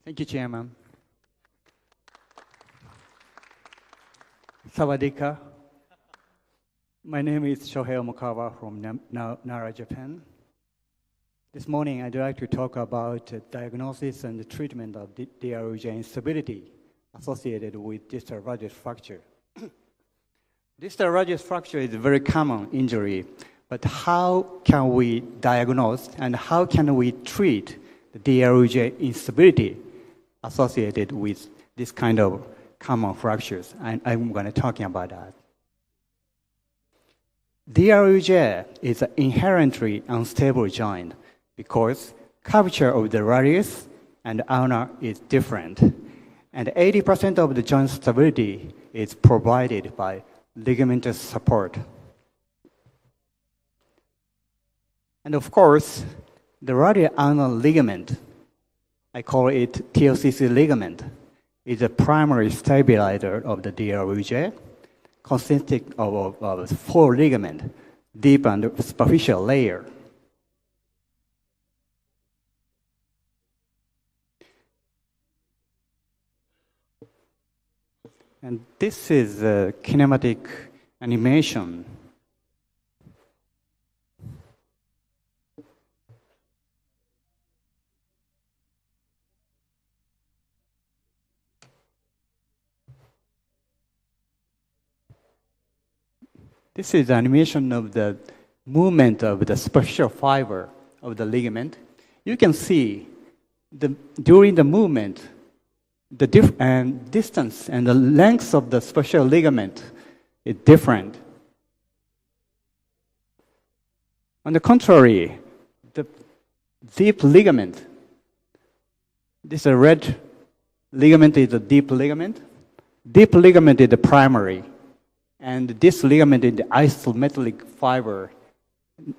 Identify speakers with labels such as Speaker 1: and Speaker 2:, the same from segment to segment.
Speaker 1: Thank you, Chairman. Sawadika. My name is Shohei Omokawa from Nara, Japan. This morning, I'd like to talk about diagnosis and the treatment of DRUJ instability associated with distal radius fracture. Distal radius fracture is a very common injury, but how can we diagnose and how can we treat the DRUJ instability associated with this kind of common fractures? And I'm going to talk about that. DRUJ is an inherently unstable joint because curvature of the radius and ulna is different. And 80% of the joint stability is provided by ligamentous support. And of course, the radial ulnar ligament, I call it TFCC ligament, is a primary stabilizer of the DRUJ, consisting of 4 ligaments, deep and superficial layer. And this is a kinematic animation. This is animation of the movement of the superficial fiber of the ligament. You can see during the movement, the distance and the length of the superficial ligament is different. On the contrary, the deep ligament, this red ligament is a deep ligament. Deep ligament is the primary. And this ligament in the isometallic fiber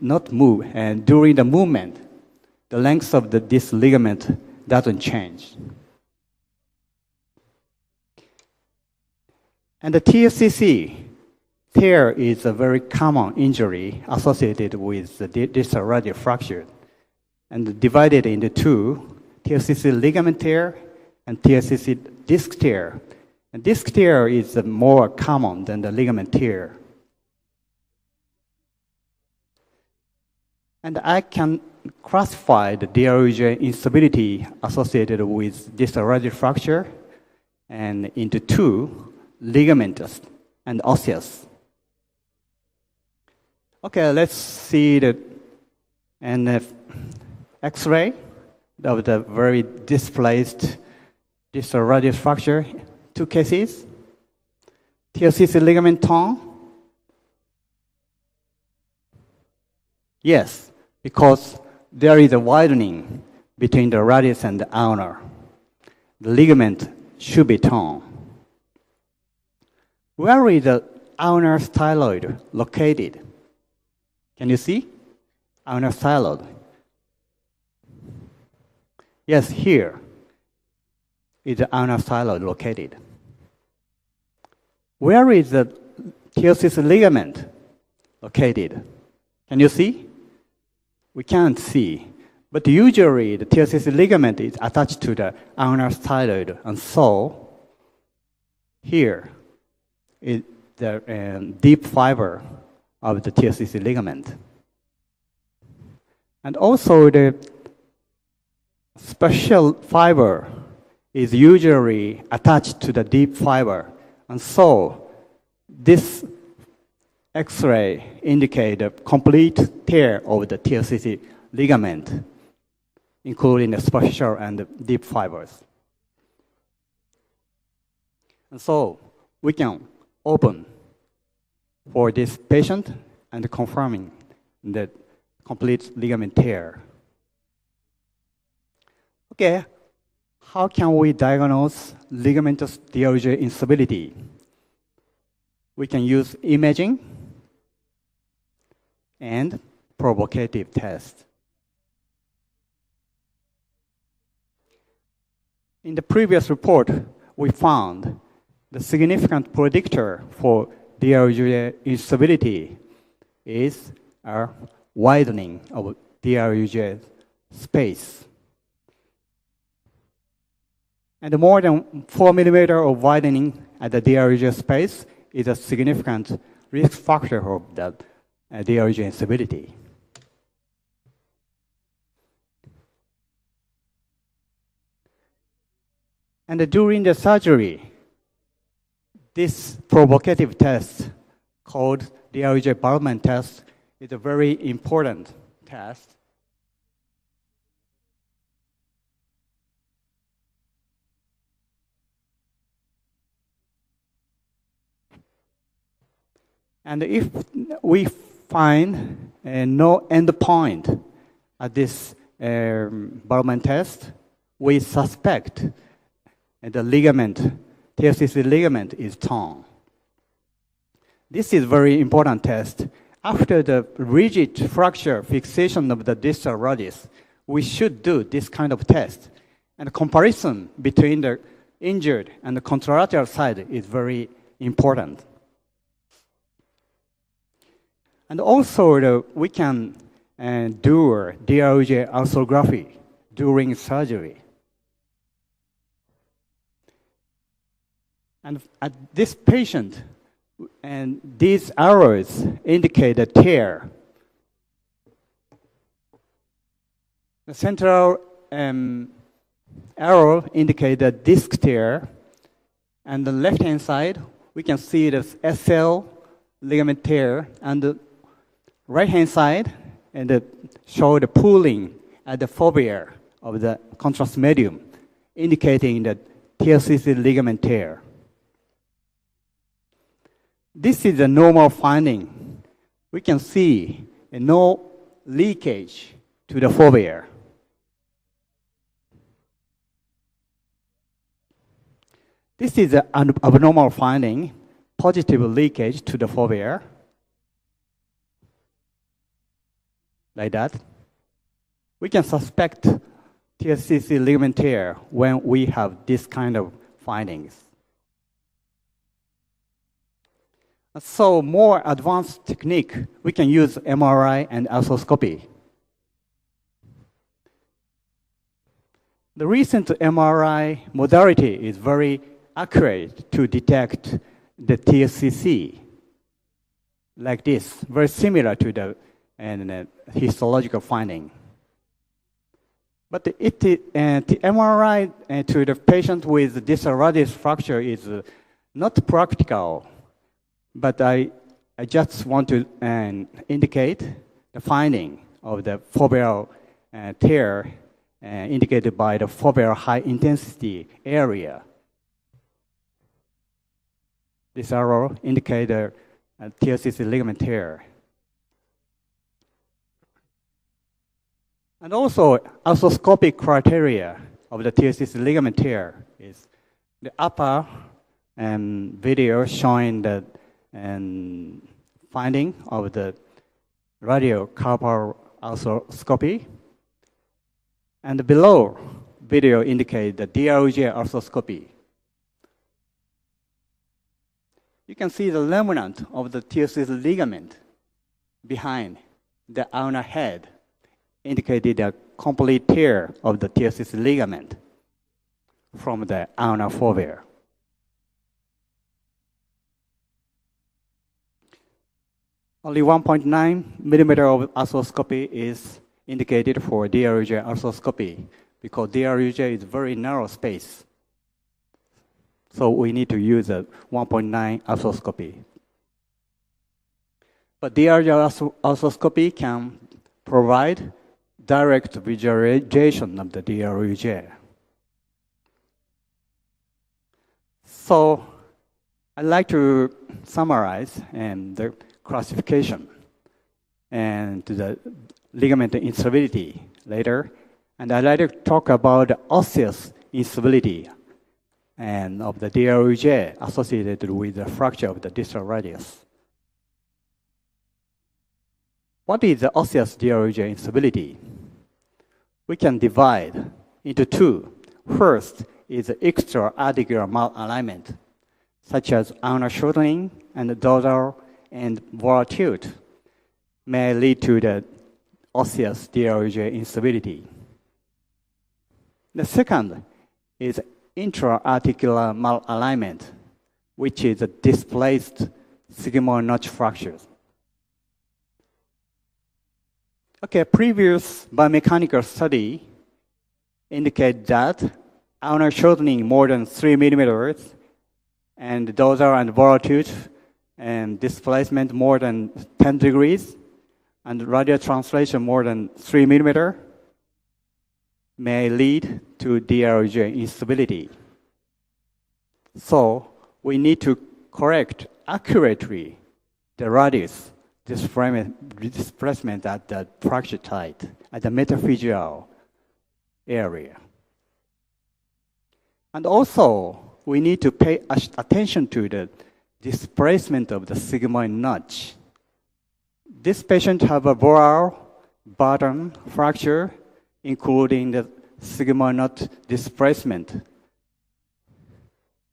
Speaker 1: not move. And during the movement, the length of this ligament doesn't change. And the TFCC tear is a very common injury associated with the distal radial fracture and divided into 2, TFCC ligament tear and TFCC disc tear. And disc tear is more common than the ligament tear. And I can classify the DRUJ instability associated with distal radial fracture and into 2, ligamentous and osseous. Okay, let's see the X-ray of the very displaced distal radius fracture. 2 cases. TFCC ligament torn. Yes, because there is a widening between the radius and the ulnar. The ligament should be torn. Where is the ulnar styloid located? Can you see? Ulnar styloid. Yes, here is the ulnar styloid located. Where is the TFCC ligament located? Can you see? We can't see. But usually the TFCC ligament is attached to the ulnar styloid, and so here is the deep fiber of the TFCC ligament. And also the special fiber is usually attached to the deep fiber. And so this X-ray indicates a complete tear of the TFCC ligament, including the superficial and the deep fibers. And so we can open for this patient and confirming the complete ligament tear. Okay, how can we diagnose ligamentous DRUJ instability? We can use imaging and provocative test. In the previous report, we found the significant predictor for DRUJ instability is a widening of DRUJ space. And more than 4 millimeter of widening at the DRUJ space is a significant risk factor of the DRUJ instability. And during the surgery, this provocative test called DRUJ Ballottement test is a very important test. And if we find no endpoint at this Ballottement test, we suspect the ligament, TFCC ligament, is torn. This is a very important test. After the rigid fracture fixation of the distal radius, we should do this kind of test. And the comparison between the injured and the contralateral side is very important. And also, we can do DRUJ arthrography during surgery. And at this patient, and these arrows indicate a tear. The central arrow indicates a disc tear, and the left-hand side, we can see the SL ligament tear, and the right-hand side, and show the pooling at the fovea of the contrast medium, indicating the TFCC ligament tear. This is a normal finding. We can see no leakage to the fovea. This is an abnormal finding, positive leakage to the fovea, like that. We can suspect TFCC ligament tear when we have this kind of findings. So more advanced technique, we can use MRI and arthroscopy. The recent MRI modality is very accurate to detect the TFCC, like this, very similar to the histological finding. But the MRI to the patient with distal radius fracture is not practical. But I just want to indicate the finding of the foveal tear indicated by the foveal high intensity area. This arrow indicates the TFCC ligament tear. And also, arthroscopic criteria of the TFCC ligament tear is the upper video showing the finding of the radiocarpal arthroscopy, and below video indicate the DRUJ arthroscopy. You can see the remnant of the TFCC ligament behind the ulnar head, indicated a complete tear of the TFCC ligament from the ulnar fovea. Only 1.9 millimeter of arthroscopy is indicated for DRUJ arthroscopy because DRUJ is very narrow space. So we need to use a 1.9 arthroscopy. But DRUJ arthroscopy can provide direct visualization of the DRUJ. So I'd like to summarize the classification and the ligament instability later. And I'd like to talk about the osseous instability and of the DRUJ associated with the fracture of the distal radius. What is the osseous DRUJ instability? We can divide into two. First is extra-articular malalignment, such as ulnar shortening and dorsal and volar tilt may lead to the osseous DRUJ instability. The second is intra-articular malalignment, which is a displaced sigmoid notch fractures. Okay, previous biomechanical study indicate that ulnar shortening more than 3 millimeters and dorsal and volatile and displacement more than 10 degrees and radial translation more than 3 millimeter may lead to DRUJ instability. So we need to correct accurately the radius displacement at the fracture site, at the metaphyseal area. And also, we need to pay attention to the displacement of the sigmoid notch. This patient have a volar bottom fracture, including the sigmoid notch displacement.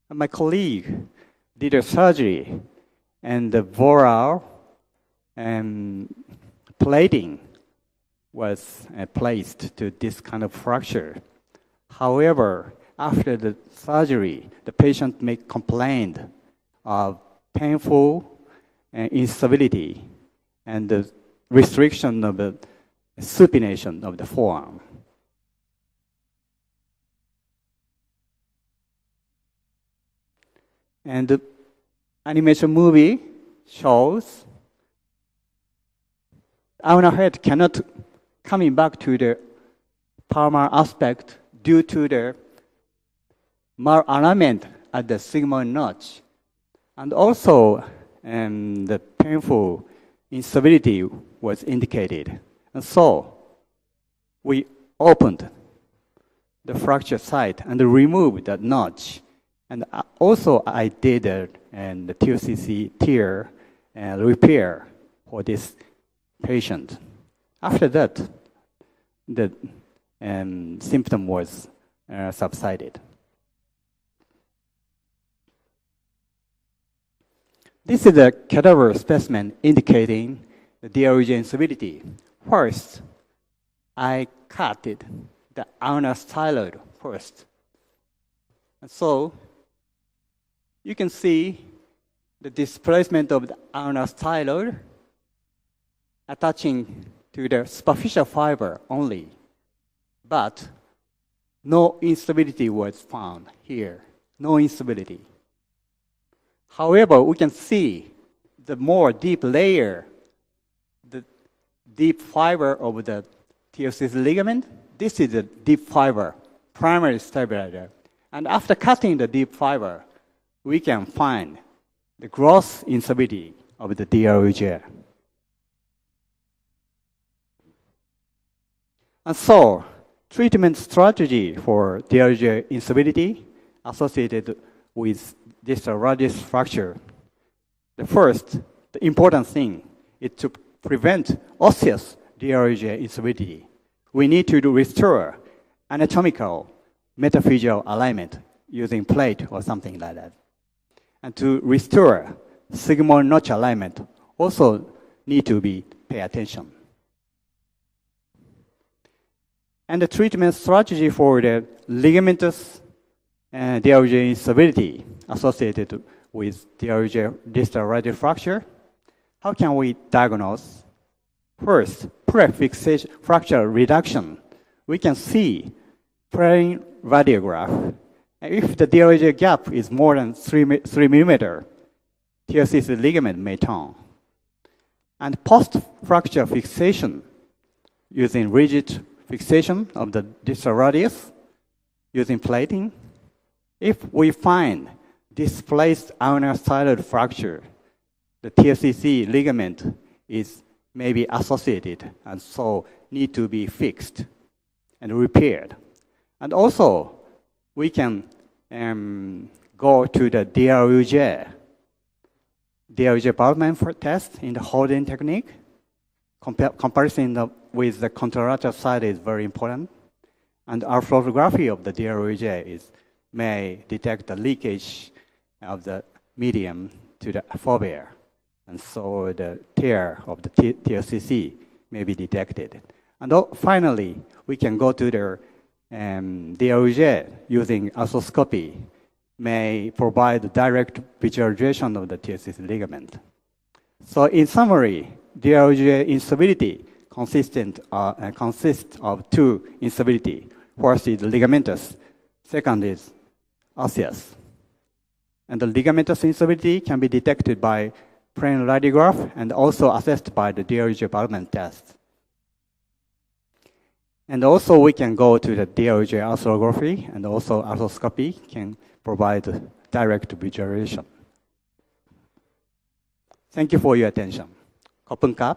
Speaker 1: And my colleague did a surgery, and the volar plating was placed to this kind of fracture. However, after the surgery, the patient may complain of painful instability and the restriction of the supination of the forearm. And the animation movie shows ulnar head cannot coming back to the palmar aspect due to the malalignment at the sigmoid notch. And also, the painful instability was indicated. And so, we opened the fracture site and removed that notch. And also, I did the TFCC tear repair for this patient. After that, the symptom was subsided. This is a cadaver specimen indicating the DRUJ instability. First, I cut the ulnar styloid first. And so, you can see the displacement of the ulnar styloid attaching to the superficial fiber only. But no instability was found here. No instability. However, we can see the more deep layer, the deep fiber of the TFCC ligament. This is the deep fiber, primary stabilizer. And after cutting the deep fiber, we can find the gross instability of the DRUJ. And so, treatment strategy for DRUJ instability associated with distal radius fracture. The first, the important thing is to prevent osseous DRUJ instability. We need to restore anatomical metaphyseal alignment using plate or something like that. And to restore sigmoid notch alignment also need to be pay attention. And the treatment strategy for the ligamentous DRUJ instability associated with DRUJ distal radial fracture. How can we diagnose? First, pre-fixation fracture reduction. We can see plain radiograph. And if the DRUJ gap is more than 3 millimeter, TFCC ligament may turn. And post-fracture fixation using rigid fixation of the distal radius using plating. If we find displaced ulnar styloid fracture, the TFCC ligament is maybe associated and so need to be fixed and repaired. And also, we can go to the DRUJ Ballottement test in the holding technique. Comparison with the contralateral side is very important. And arthrography of the DRUJ may detect the leakage of the medium to the fovea. And so the tear of the TFCC may be detected. And finally, we can go to the DRUJ using arthroscopy may provide direct visualization of the TFCC ligament. So in summary, DRUJ instability consists of two instability. First is ligamentous, second is osseous. And the ligamentous instability can be detected by plain radiograph and also assessed by the DRUJ Ballottement test. And also we can go to the DRUJ arthrography, and also arthroscopy can provide direct visualization. Thank you for your attention. Kopunka.